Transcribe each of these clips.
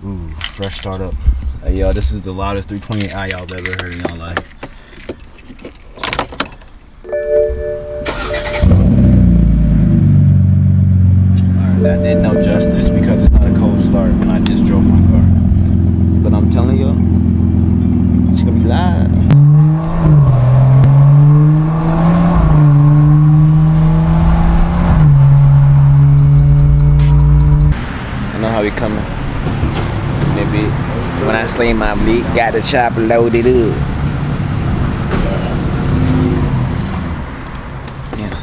Ooh, fresh startup. Hey, yo, this is the loudest 320i y'all have ever heard in y'all life. Alright, that did no justice because it's not a cold start when I just drove my car. But I'm telling you, it's gonna be live. I know how we coming. Maybe when I say my bleak, got the chop loaded up. Yeah.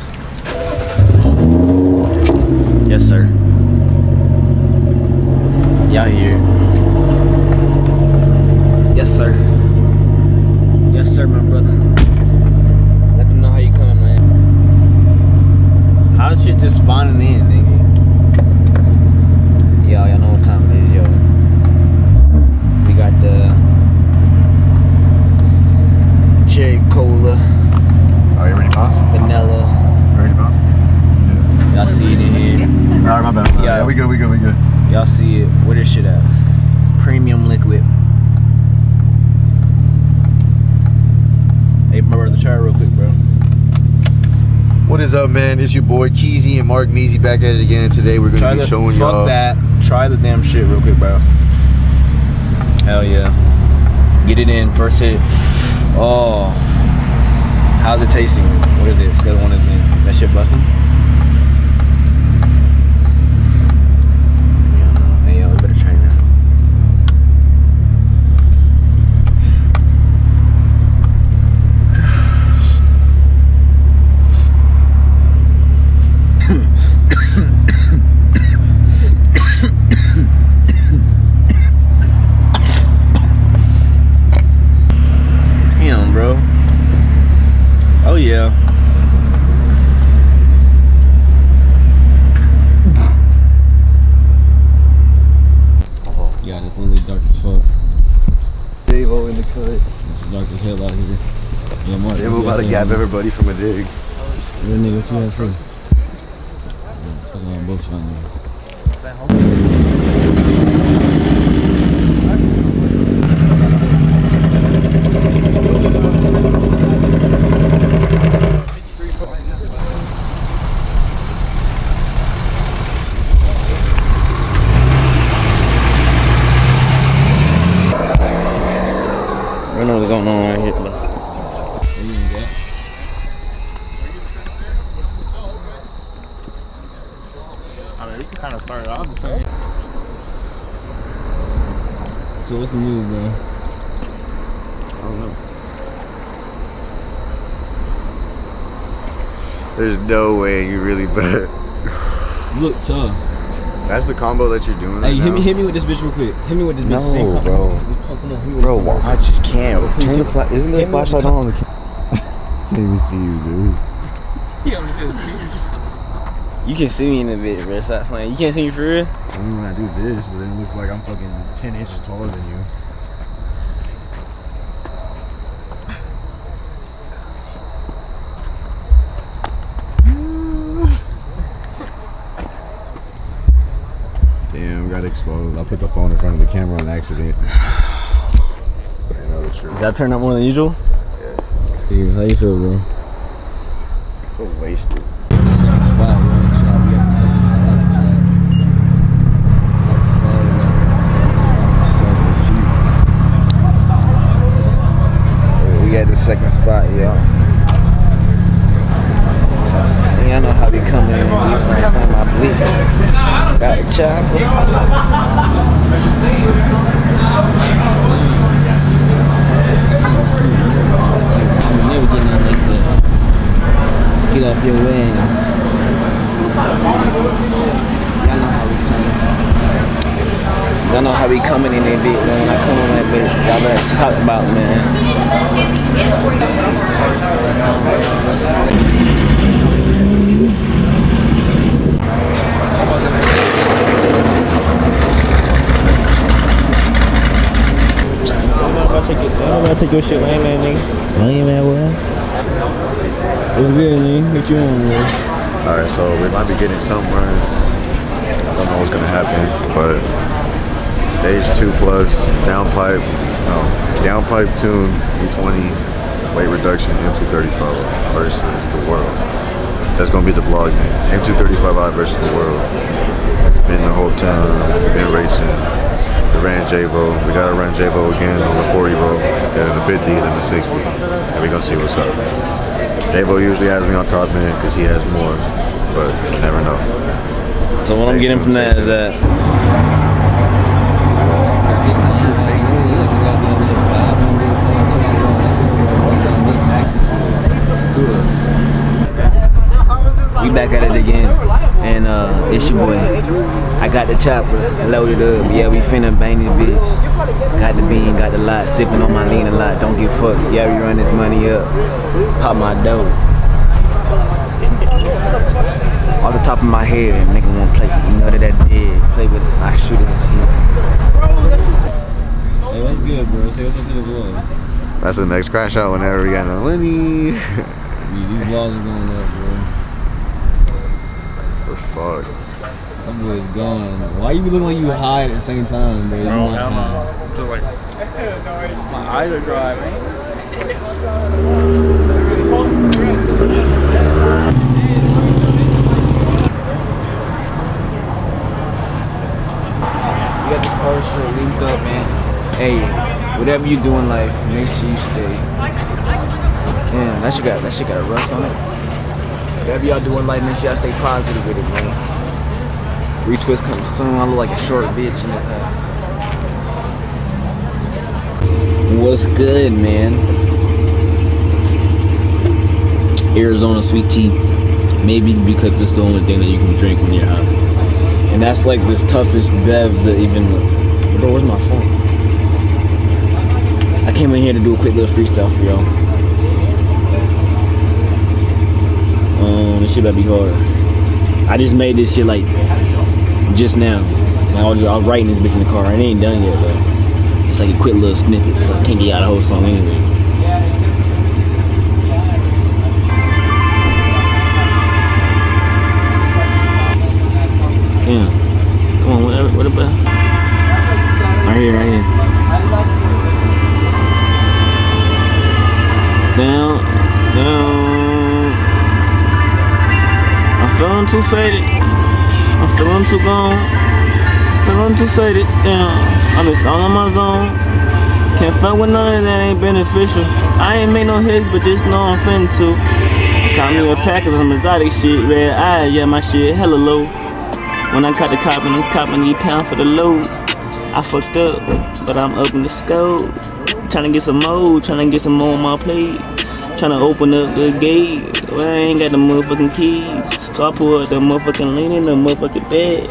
Yes, sir. Y'all here. Yes, sir. Yes, sir, my brother. Let them know how you coming, man. How's shit just spawning in, nigga? Y'all know what time it is, yo. We got the cherry cola. Are you ready to bounce? Vanilla. Ready to bounce? Yeah. Y'all see it in here. Alright, my bad. Yeah, we good. Y'all see it. Where this shit at? Premium liquid. Hey, my brother, try it real quick, bro. What is up, man? It's your boy Keezy and Mark Meezy back at it again. And today we're gonna be showing y'all. Fuck that. Try the damn shit real quick, bro. Hell yeah. Get it in. First hit. Oh. How's it tasting? What is it? Scale of 1 to 10. That shit busting? Hey, yo, we better try that. Damn, bro. Oh yeah. Yeah, it's literally dark as fuck. Davo in the cut. It's dark as hell out here. Yeah, Mark. Davo about to gap everybody from a dig. Real nigga, what you have to say? Fuck on both y'all niggas. I don't know what's going on right here, though. I mean, we can kind of start it off the same. So what's the news, bro? I don't know. There's no way you really bet. You look tough. That's the combo that you're doing. Hey, right hit me with this bitch real quick. Hit me with this bitch. No, Same combo. bro. Come on, Bro, I just can't. Turn the flash. Isn't there a Hit me with flashlight the on? Can't even see you, dude. You can see me in a bit, bro. Stop playing. You can't see me for real? Only when I do this, but then it looks like I'm fucking 10 inches taller than you. Damn, got exposed. I put the phone in front of the camera on accident. Did that turn up more than usual? Yes. Dude, how you feel, bro? So wasted. The second spot, we're on the chat. We got the second spot on the chat. We got the second spot, y'all. Y'all know how we coming in. We last time I bleed. Got the chopper. You never get nothing like that. Get off your wings. Y'all know how we coming. Y'all know how we coming in that bitch, man. When I come on that bitch, y'all better talk about, man. I'm gonna take your shit, lame man, nigga. Lame man, boy. What's good, nigga? What you on, bro? Alright, so we might be getting some runs. I don't know what's gonna happen, but Stage 2 plus, downpipe tune, E20, weight reduction, M235 versus the world. That's gonna be the vlog name. M235i versus the world. Been the whole time, been racing. We ran JVO. We gotta run JVO again on the 40-year-old, then the 50, then the 60. And we gonna see what's up. JVO usually has me on top end because he has more, but you never know. So what I'm getting from that is that we back at it again, and it's your boy. I got the chopper loaded up. Yeah, we finna bang this bitch. Got the bean, got the lot, sipping on my lean a lot. Don't give fucks. Yeah, we run this money up. Pop my dough. Off the top of my head, nigga won't play. You know that did. Play with my shooters here. Hey, what's good, bro? Say what's up to the vlog. That's the next crash out whenever we got no money. Yeah, these vlogs are going up, bro. We're fucked. That boy's gone. Why you be looking like you high at the same time, bro? Bro, hell no. I'm just like, my eyes are dry, man. You got the car show linked up, man. Hey, whatever you do in life, make sure you stay. Damn, that shit got a rust on it. Whatever y'all do in life, make sure y'all stay positive with it, man. Retwist coming soon. I look like a short bitch in this hat. What's good, man? Arizona sweet tea. Maybe because it's the only thing that you can drink when you're high. And that's like the toughest bev that even. Bro, where's my phone? I came in here to do a quick little freestyle for y'all. This shit better be hard. I just made this shit like just now. I was writing this bitch in the car. It ain't done yet, but it's like a quick little snippet. I can't get out the whole song anyway. Damn. Come on, what about? Right here. Down. I'm feeling too faded. I'm feeling too gone. Feeling too faded. Damn. I'm just all on my zone. Can't fuck with none of that, ain't beneficial. I ain't made no hits, but just know I'm finna to. Got me a pack of some exotic shit. Red eye, yeah, my shit hella low. When I caught the cop and I'm copping these pounds for the load. I fucked up, but I'm up in the scope. Tryna get some more, tryna get some more on my plate. Tryna open up the gate, well, I ain't got the motherfucking keys. So I pull up the motherfucking lean in the motherfucking bed.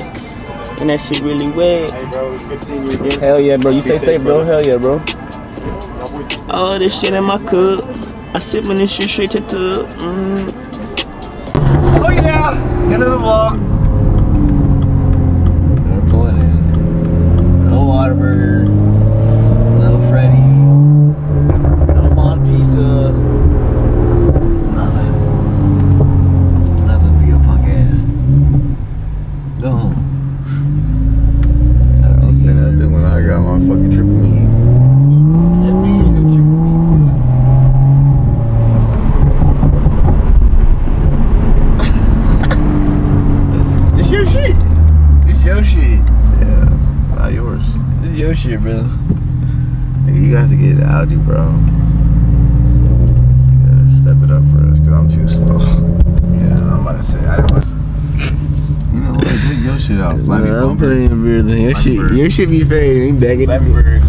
And that shit really wet. Hey, bro, it's good seeing you again. Hell yeah, bro. You stay safe, bro. Hell yeah, bro. All this shit in my cup. I sip in this shit straight to the tub. Oh yeah! End of the vlog. We're pulling in. No Whataburger. No Freddy. No Mon Pizza. Nothing for your punk ass. Go home. I don't say nothing when I got my fucking triple meat. This your shit. It's your shit. Yeah, not yours. This is your shit, bro. Nigga, you got to get Audi, bro. You gotta step it up for us, cause I'm too slow. Yeah, I'm about to say. I don't. You know what? Get your shit out, Flappy I'm Bumper. putting in beer thing. Your shit be fading. Ain't bagging. Flappy Bird.